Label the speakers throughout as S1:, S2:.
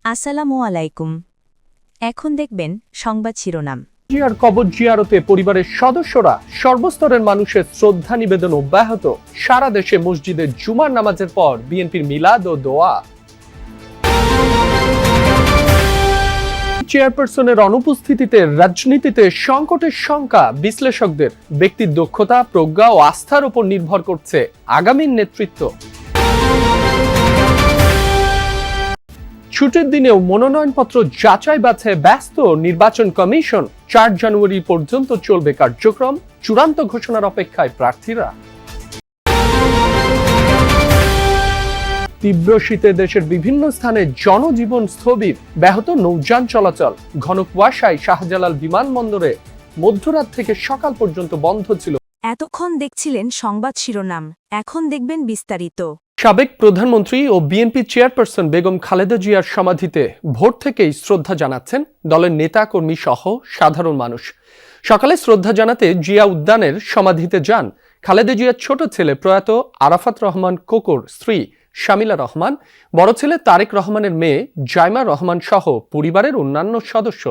S1: আসসালামু আলাইকুম। এখন দেখবেন সংবাদ শিরোনাম।
S2: জিয়ার কবর জিয়ারতে পরিবারের সদস্যরা সর্বস্তরের মানুষের শ্রদ্ধা নিবেদন অব্যাহত। সারা দেশে মসজিদে জুমার নামাজের পর বিএনপির মিলাদ ও দোয়া। চেয়ারপারসনের অনুপস্থিতিতে রাজনীতিতে সংকটের শঙ্কা বিশ্লেষকদের। ব্যক্তির দক্ষতা, প্রজ্ঞা ও আস্থার উপর নির্ভর করছে আগামীর নেতৃত্ব। ছুটির দিনেও মনোনয়নপত্র যাচাই বাছাই ব্যস্ত নির্বাচন কমিশন। ৪ জানুয়ারি পর্যন্ত চলবে কার্যক্রম। চূড়ান্ত ঘোষণার অপেক্ষায় প্রার্থীরা। তীব্র শীতে দেশের বিভিন্ন স্থানে জনজীবন স্থবির, ব্যাহত নৌযান চলাচল। ঘন কুয়াশায় শাহজালাল বিমানবন্দরে মধ্যরাত থেকে সকাল পর্যন্ত বন্ধ ছিল।
S1: এতক্ষণ দেখছিলেন সংবাদ শিরোনাম, এখন দেখবেন বিস্তারিত।
S2: সাবেক প্রধানমন্ত্রী ও বিএনপি চেয়ারপারসন বেগম খালেদা জিয়ার সমাধিতে ভোর থেকেই শ্রদ্ধা জানাচ্ছেন দলের নেতা কর্মী সহ সাধারণ মানুষ। সকালে শ্রদ্ধা জানাতে জিয়া উদ্যানের সমাধিতে যান খালেদা জিয়ার ছোট ছেলে প্রয়াত আরাফাত রহমান কোকোর স্ত্রী শামিলা রহমান, বড় ছেলে তারেক রহমানের মেয়ে জাইমা রহমান সহ পরিবারের অন্যান্য সদস্য।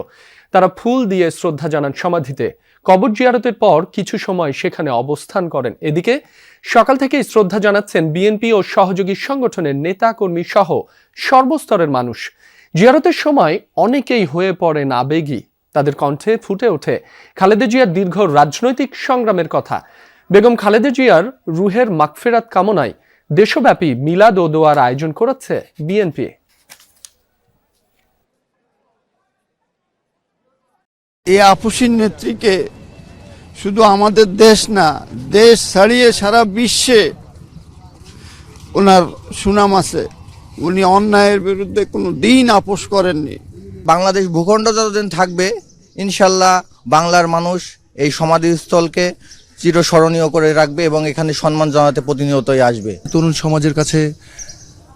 S2: তারা ফুল দিয়ে শ্রদ্ধা জানান সমাধিতে। কবর জিয়ারতের পর কিছু সময় সেখানে অবস্থান করেন। এদিকে সকাল থেকেই শ্রদ্ধা জানাচ্ছেন বিএনপি ও সহযোগী সংগঠনের নেতা কর্মী সহ সর্বস্তরের মানুষ। জিয়ারতের সময় অনেকেই হয়ে পড়েন আবেগী। তাদের কণ্ঠে ফুটে ওঠে খালেদা জিয়ার দীর্ঘ রাজনৈতিক সংগ্রামের কথা। বেগম খালেদা জিয়ার রুহের মাগফিরাত কামনায় দেশব্যাপী মিলাদ ও দোয়ার আয়োজন করেছে বিএনপি।
S3: এই আপসীন নেত্রীকে শুধু আমাদের দেশ না, দেশ ছাড়িয়ে সারা বিশ্বে ওনার সুনাম আছে। উনি অন্যায়ের বিরুদ্ধে কোনো দিন আপোষ করেননি।
S4: বাংলাদেশ ভূখণ্ড যতদিন থাকবে ইনশাল্লাহ বাংলার মানুষ এই সমাধিস্থলকে চিরস্মরণীয় করে রাখবে এবং এখানে সম্মান জানাতে প্রতিনিয়তই আসবে।
S5: তরুণ সমাজের কাছে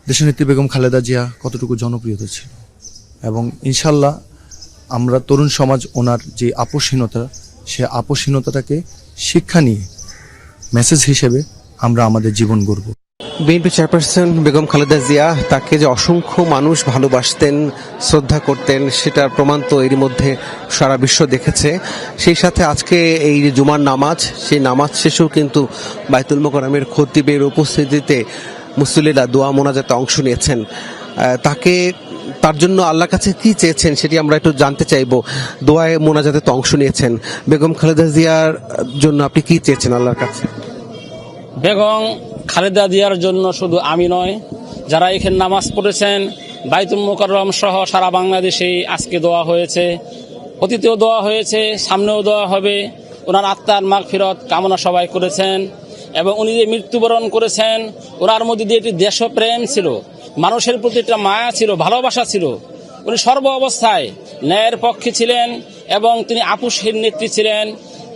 S5: দেশনেত্রী বেগম খালেদা জিয়া কতটুকু জনপ্রিয়তা ছিল এবং ইনশাল্লাহ আমরা তরুণ সমাজ ওনার যে আপোষহীনতা, সে আপোষহীনতাটাকে শিক্ষা নিয়ে মেসেজ হিসেবে আমরা আমাদের জীবন গড়ব।
S6: বিএনপি চেয়ারপারসন বেগম খালেদা জিয়া, তাকে যে অসংখ্য মানুষ ভালোবাসতেন, শ্রদ্ধা করতেন, সেটার প্রমাণ তো এরই মধ্যে সারা বিশ্ব দেখেছে। সেই সাথে আজকে এই যে জুমার নামাজ, সেই নামাজ শেষেও কিন্তু বাইতুল মোকাররমের খতিবের উপস্থিতিতে মুসল্লিরা দোয়া মোনাজাতে অংশ নিয়েছেন। তার জন্য আল্লাহর কাছে কি চেয়েছেন সেটি আমরা একটু জানতে চাইব। দোয়ায় মোনাজাতে তো অংশ নিয়েছেন, বেগম খালেদা জিয়ার জন্য আপনি কি চেয়েছেন আল্লাহর কাছে?
S7: বেগম খালেদা জিয়ার জন্য শুধু আমি নয়, যারা এখানে নামাজ পড়েছেন, বাইতুল মোকাররম সহ সারা বাংলাদেশেই আজকে দোয়া হয়েছে, অতীতেও দোয়া হয়েছে, সামনেও দোয়া হবে। ওনার আত্মার মাগফিরাত কামনা সবাই করেছেন এবং উনি যে মৃত্যুবরণ করেছেন, ওনার মধ্যে দিয়ে একটি দেশপ্রেম ছিল, মানুষের প্রতি একটা মায়া ছিল, ভালোবাসা ছিল। উনি সর্ব অবস্থায় ন্যায়ের পক্ষে ছিলেন এবং তিনি আপোষহীন নেত্রী ছিলেন।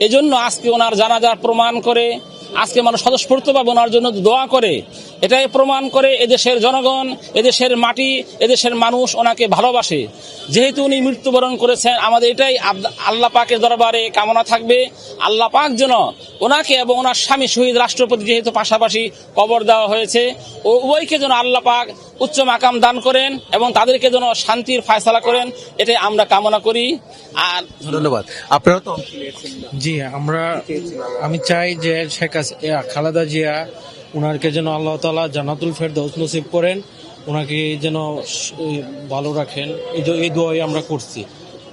S7: এজন্য আজকে ওনার জানাজার প্রমাণ করে আজকে মানুষ স্বতঃস্ফূর্তভাবে ওনার জন্য দোয়া করে। এটাই প্রমাণ করে এদেশের জনগণ, এদেশের মাটি, এদেশের মানুষ ওনাকে ভালোবাসে। যেহেতু উনি মৃত্যুবরণ করেছেন, আমাদের এটাই আল্লাহ পাকের দরবারে কামনা থাকবে, আল্লাহ পাক যেন ওনাকে এবং ওনার স্বামী শহীদ রাষ্ট্রপতি যেহেতু পাশাপাশি কবর দেওয়া হয়েছে, ও উভয়কে যেন আল্লাহ পাক উচ্চ মাকাম দান করেন এবং তাদেরকে যেন শান্তির ফয়সালা করেন, এটাই আমরা কামনা করি। আর
S6: ধন্যবাদ। আপনারা তো
S8: জি, আমি চাই যে শেখ খালেদা জিয়া, ওনাকে যেন আল্লাহ তাআলা জান্নাতুল ফেরদৌস নসিব করেন, ওনাকে যেন ভালো রাখেন। এই দোয়াই আমরা করছি।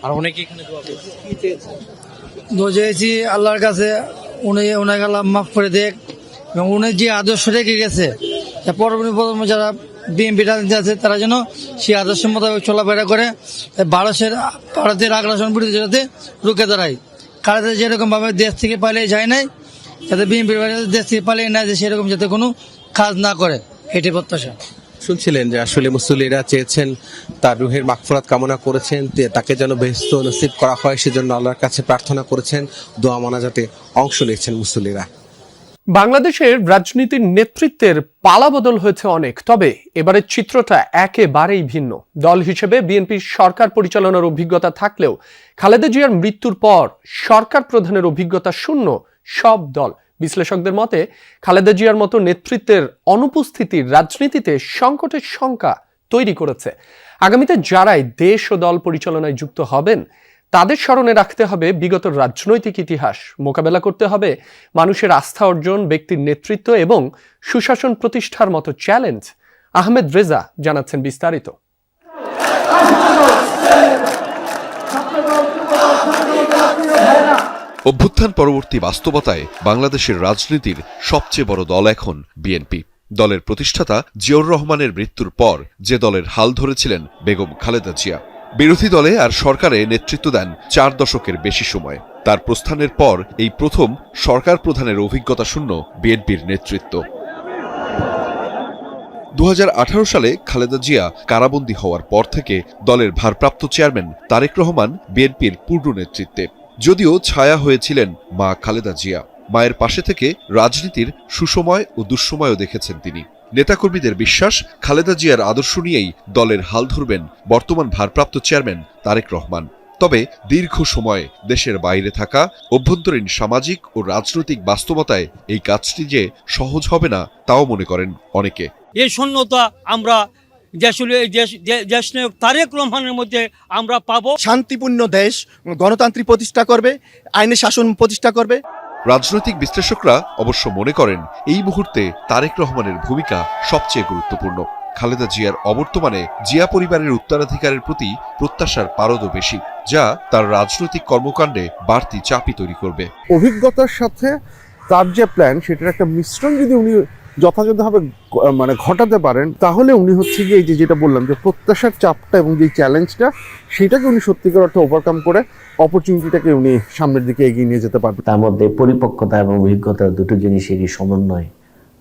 S8: আর অনেকে এখানে দোয়া
S9: চেয়েছি আল্লাহর কাছে, ওনাকে আল্লাহ মাফ করে দেখ এবং উনি যে আদর্শ রেখে গেছে, পরবর্তী প্রজন্ম যারা বিএনপি রাজনীতি আছে তারা যেন সেই আদর্শ মোতাবেক চলাফেরা করে ভারতের আগ্রাসন বিরোধী যাতে রুখে দাঁড়ায়। খালেদা যেরকম ভাবে দেশ থেকে পালিয়ে যায় নাই, যাতে বিএনপির দেশ থেকে পালিয়ে না যায় সেরকম যাতে কোনো কাজ না করে, এটাই প্রত্যাশা।
S6: শুনছিলেন যে আসলে মুসল্লিরা চেয়েছেন, তার রুহের মাগফিরাত কামনা করেছেন, তাকে যেন বেহেশত নসিব করা হয় সেজন্য আল্লাহর কাছে প্রার্থনা করেছেন, দোয়া মোনাজাতে অংশ নিয়েছেন মুসল্লিরা।
S2: বাংলাদেশের রাজনীতির নেতৃত্বের পালাবদল হয়েছে অনেক, তবে এবারের চিত্রটা একেবারেই ভিন্ন। দল হিসেবে বিএনপির সরকার পরিচালনার অভিজ্ঞতা থাকলেও খালেদা জিয়ার মৃত্যুর পর সরকার প্রধানের অভিজ্ঞতা শূন্য সব দল। বিশ্লেষকদের মতে খালেদা জিয়ার মতো নেতৃত্বের অনুপস্থিতির রাজনীতিতে সংকটের শঙ্কা তৈরি করেছে। আগামীতে যারাই দেশ ও দল পরিচালনায় যুক্ত হবেন তাদের স্মরণে রাখতে হবে বিগত রাজনৈতিক ইতিহাস, মোকাবেলা করতে হবে মানুষের আস্থা অর্জন, ব্যক্তির নেতৃত্ব এবং সুশাসন প্রতিষ্ঠার মতো চ্যালেঞ্জ। আহমেদ রেজা জানাচ্ছেন বিস্তারিত।
S10: অভ্যুত্থান পরবর্তী বাস্তবতায় বাংলাদেশের রাজনীতির সবচেয়ে বড় দল এখন বিএনপি। দলের প্রতিষ্ঠাতা জিয়াউর রহমানের মৃত্যুর পর যে দলের হাল ধরেছিলেন বেগম খালেদা জিয়া, বিরোধী দলে আর সরকারে নেতৃত্ব দেন 4 দশকের বেশি সময়। তার প্রস্থানের পর এই প্রথম সরকার প্রধানের অভিজ্ঞতা শূন্য বিএনপির নেতৃত্ব। 2018 সালে খালেদা জিয়া কারাবন্দী হওয়ার পর থেকে দলের ভারপ্রাপ্ত চেয়ারম্যান তারেক রহমান বিএনপির পূর্ণ নেতৃত্বে। যদিও ছায়া হয়েছিলেন মা খালেদা জিয়া, মায়ের পাশে থেকে রাজনীতির সুসময় ও দুঃসময়ও দেখেছেন তিনি। নেতাকর্মীদের বিশ্বাস, খালেদা জিয়ার আদর্শ নিয়েই দলের হাল ধরবেন বর্তমান ভারপ্রাপ্ত চেয়ারম্যান তারেক রহমান। তবে দীর্ঘ সময় দেশের বাইরে থাকা, অভ্যন্তরীণ সামাজিক ও রাজনৈতিক বাস্তবতায় এই কাজটি যে সহজ হবে না তাও মনে করেন অনেকে।
S11: এই শূন্যতা আমরা দেশ নায়ক তারেক রহমানের মধ্যে আমরা পাবো।
S12: শান্তিপূর্ণ দেশ গণতান্ত্রিক প্রতিষ্ঠা করবে, আইনের শাসন প্রতিষ্ঠা করবে।
S10: রাজনৈতিক বিশ্লেষকরা অবশ্য মনে করেন এই মুহূর্তে তারেক রহমানের ভূমিকা সবচেয়ে গুরুত্বপূর্ণ। খালেদা জিয়ার অবর্তমানে জিয়া পরিবারের উত্তরাধিকারের প্রতি প্রত্যাশার পারদও বেশি, যা তার রাজনৈতিক কর্মকাণ্ডে বাড়তি চাপই তৈরি করবে।
S13: অভিজ্ঞতার সাথে তার যে প্ল্যান, সেটার একটা মিশ্রণ যদি উনি যথাযথভাবে ঘটাতে পারেন, তাহলে উনি হচ্ছে গিয়ে এই যেটা বললাম যে প্রত্যাশার চাপটা এবং যে চ্যালেঞ্জটা, সেটাকে উনি সত্যিকার অর্থে ওভারকাম করে অপরচুনিটিটাকে উনি সামনের দিকে এগিয়ে নিয়ে যেতে পারবেন।
S14: তার মধ্যে পরিপক্কতা এবং অভিজ্ঞতা দুটো জিনিসেরই সমন্বয়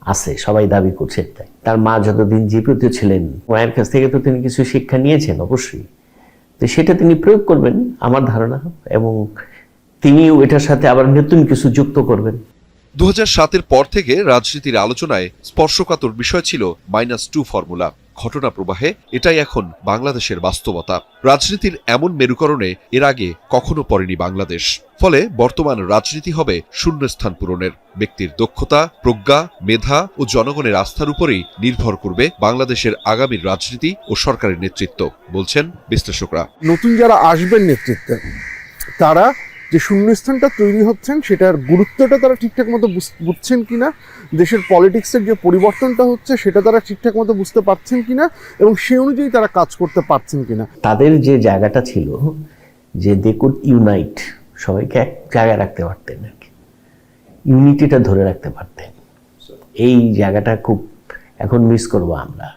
S14: আছে, সবাই দাবি করছে তাই। তার মা যতদিন জীবিত ছিলেন, মায়ের কাছ থেকে তো তিনি কিছু শিক্ষা নিয়েছেন অবশ্যই, তো সেটা তিনি প্রয়োগ করবেন আমার ধারণা, এবং তিনিও এটার সাথে আবার নতুন কিছু যুক্ত করবেন।
S10: 2007-এর পর থেকে রাজনীতির আলোচনায় স্পর্শকাতর বিষয় ছিল -2 ফর্মুলা। ঘটনা প্রবাহে এটাই এখন বাংলাদেশের বাস্তবতা। রাজনীতির এমন মেরুকরণে এর আগে কখনো পড়েনি বাংলাদেশ। ফলে বর্তমান রাজনীতি হবে শূন্যস্থান পূরণের। ব্যক্তির দক্ষতা, প্রজ্ঞা, মেধা ও জনগণের আস্থার উপরেই নির্ভর করবে বাংলাদেশের আগামীর রাজনীতি ও সরকারের নেতৃত্ব, বলছেন বিশ্লেষকরা।
S13: নতুন যারা আসবেন নেতৃত্বে, তারা যে শূন্যস্থানটা তৈরি হচ্ছেন সেটার গুরুত্বটা তারা ঠিকঠাক মতো বুঝছেন কিনা, দেশের পলিটিক্সের যে পরিবর্তনটা হচ্ছে সেটা তারা ঠিকঠাক মতো বুঝতে পারছেন কিনা, এবং সেই অনুযায়ী তারা কাজ করতে পারছেন কিনা।
S14: তাদের যে জায়গাটা ছিল যে দে কুড ইউনাইট, সবাইকে এক জায়গায় রাখতে পারতেন আর কি, ইউনিটিটা ধরে রাখতে পারতেন, এই জায়গাটা খুব এখন মিস করবো আমরা।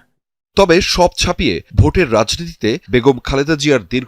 S10: তবে সব ছাপিয়ে ভোটের রাজনীতিতে বেগম খালেদা জিয়ার দীর্ঘ